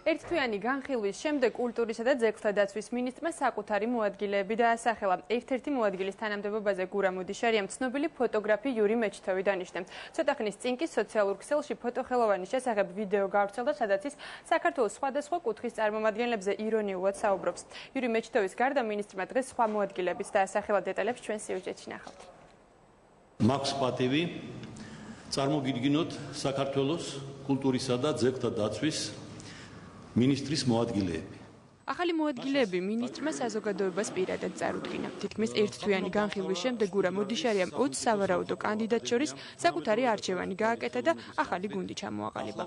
ერთთვიანი განხილვის შემდეგ კულტურისა და ძეგლთა დაცვის მინისტრმა საკუთარი მოადგილეები დაასახელა. ერთ-ერთი მოადგილის თანამდებობაზე გურამ მოდიშარიამ ცნობილი ფოტოგრაფი იური მეჩითოვი დანიშნა. ცოტა ხნის წინ კი სოციალურ ქსელში ფოტოხელოვანის შესახებ ვიდეო გავრცელდა, სადაც ის საქართველოს სხვადასხვა კუთხის წარმომადგენლებზე ირონიულად საუბრობს. იური მეჩითოვის გარდა მინისტრმა დღეს სხვა მოადგილებიც დაასახელა. დეტალებს ჩვენ სიუჟეტში ნახავთ. მაქვს პატივი წარმოგიდგინოთ საქართველოს კულტურისა და ძეგლთა დაცვის მინისტრის მოადგილეები. ახალი მოადგილეები მინისტრმა საზოგადოებას პირადად წარუდგინა. თითქმის ერთთვიანი განხილვის შემდეგ გურამ მოდიშარიამ 20 სავარაუდო კანდიდატს შორის საკუთარი არჩევანი გააკეთა და ახალი გუნდი ჩამოაყალიბა.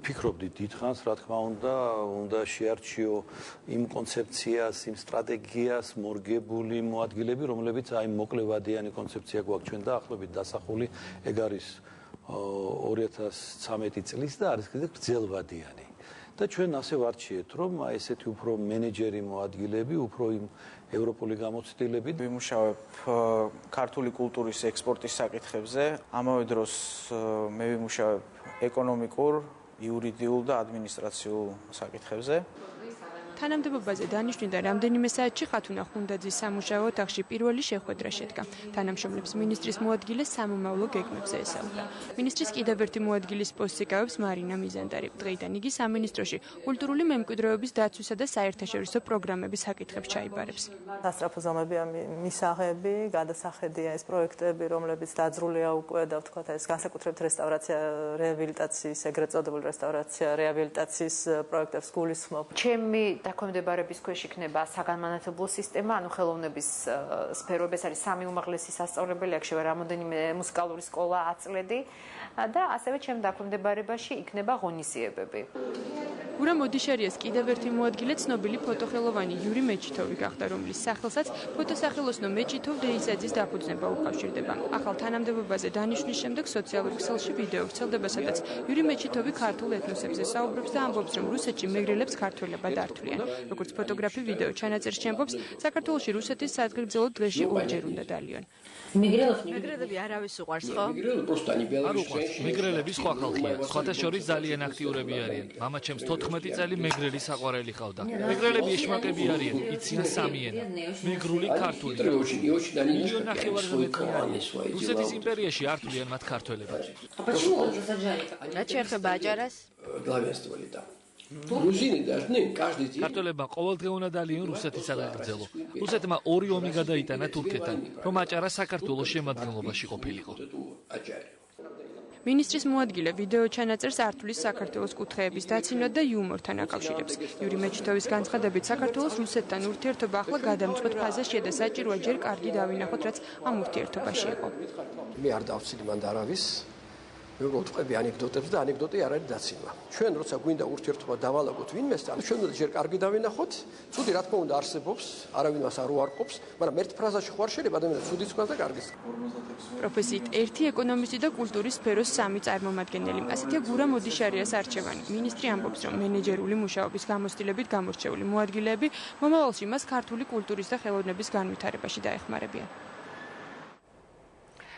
ფიქრობდი დიდხანს, რა თქმა უნდა შეარჩიო იმ კონცეფციას, იმ სტრატეგიას მორგებული მოადგილეები, რომლებიც აი მოკლევადიანი კონცეფცია გვაქვს ჩვენ და ახლობით დასახული, ეგ არის 2013 წლის და არის კიდევ გრძელვადიანი. და ჩვენ ასე ვარჩიეთ, რომ ესეთი უფრო მენეჯერი მოადგილეები, უფრო იმ ევროპული გამოცდილებით ვიმუშავებ ქართული კულტურის ექსპორტის საკითხებზე, ამავე დროს მე ვიმუშავებ ეკონომიკურ, იურიდიულ და ადმინისტრაციულ საკითხებზე. თანამდებობაზე დანიშნვიდან რამდენიმე საათში ხათუნა ხუნდაძის სამუშაო ოთახში პირველი შეხვედრა შედგა. თანამშრომლებს მინისტრის მოადგილე სამომავლო გეგმებზე ესაუბრა. მინისტრის კიდევ ერთი მოადგილის პოსტს იკავებს მარინა მიზანდარი. დღეიდან იგი სამინისტროში კულტურული მემკვიდრეობის დაცვისა და საერთაშორისო პროგრამების საკითხებს ჩაიბარებს. სასწრაფო ზომებია მისაღები, გადასახედია ეს პროექტები, რომლებიც დაძრულია უკვე და ვთქვათ ეს განსაკუთრებით რესტავრაცია, რეაბილიტაციის, ეგრეთ წოდებული რესტავრაცია, რეაბილიტაციის პროექტებს გულისხმობ. ჩემი დაქვემდებარების ქვეშ იქნება საგანმანათლებლო სისტემა, ანუ ხელოვნების სფეროები, ეს არის სამი უმაღლესი სასწავლებელი, აქ შევა რამოდენიმე მუსიკალური სკოლა, აწლედი და ასევე ჩემ დაქვემდებარებაში იქნება ღონისძიებები. გურამ მოდიშარიას კიდევ ერთი მოადგილე ცნობილი ფოტოხელოვანი იური მეჩითოვი გახდა, რომლის სახელსაც ფოტოსახელოსნო მეჩითოვ დეისაძის დაფუძნება უკავშირდება. ახალ თანამდებობაზე დანიშნვის შემდეგ სოციალურ ქსელში ვიდეო ვრცელდება, სადაც იური მეჩითოვი ქართულ ეთნოსებზე საუბრობს და ამბობს, რომ რუსეთში მეგრელებს ქართველებად ართვლიან. როგორც ფოტოგრაფი ვიდეო ჩანაწერში ამბობს, საქართველოში რუსეთის სადგრძელო დღეში ორჯერ უნდა დალიონ. მეგრელები არავის უყვარს, ხო? არ უყვარს. მეგრელები სხვა ხალხია. სხვათა შორის ძალიან აქტიურები არიან. მამაჩემს 14 წელი მეგრელი საყვარელი ყავდა. მეგრელები ეშმაკები არიან, იციან სამი ენა. მეგრული, ქართული. მილიონ ნახევარზე მეტი არიან. რუსეთის იმპერიაში ართვლიან მათ ქართველებად. რაც შეეხება აჭარას? ქართველებმა ყოველდღე უნდა დალიონ რუსეთის საგრძელო. რუსეთმა ორი ომი გადაიტანა თურქეთთან, რომ აჭარა საქართველოს შემადგენლობაში ყოფილიყო. მინისტრის მოადგილე ვიდეო ჩანაწერს ართვლის საქართველოს კუთხეების დაცინვად და იუმორთან აკავშირებს. იური მეჩითოვის განცხადებით, საქართველოს რუსეთთან ურთიერთობა ახლა გადამწყვეტ ფაზაშია და საჭიროა ჯერ კარგი დავინახოთ, რაც ამ ურთიერთობაში იყო. მე არ დავცილი მანდ არავის. მე ვთქვები ანეკდოტებს და ანეკდოტი არ არის დაცინვა. ჩვენ როცა გვინდა ურთიერთობა დავალაგოთ ვინმესთან, ჩვენ უნდა ჯერ კარგი დავინახოთ, ცუდი რა თქმა უნდა არსებობს, არავინ მას არ უარყოფს, მაგრამ ერთ ფრაზაში ხო არ შეიძლება ადამიანს ცუდიც თქვას და კარგიც. პროფესიით ერთი ეკონომისტი და კულტურის სფეროს სამი წარმომადგენელი. ასეთია გურამ მოდიშარიას არჩევანი. მინისტრი ამბობს, რომ მენეჯერული მუშაობის გამოცდილებით გამორჩეული მოადგილეები მომავალში მას ქართული კულტურის და ხელოვნების განვითარებაში დაეხმარებიან.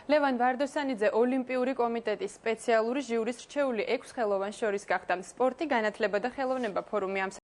ლევან ვარდოსანიძე ოლიმპიური კომიტეტის სპეციალური ჟიურის რჩეული 6 ხელოვანს შორის გახდა. სპორტი, განათლება და ხელოვნება ფორუმი ამ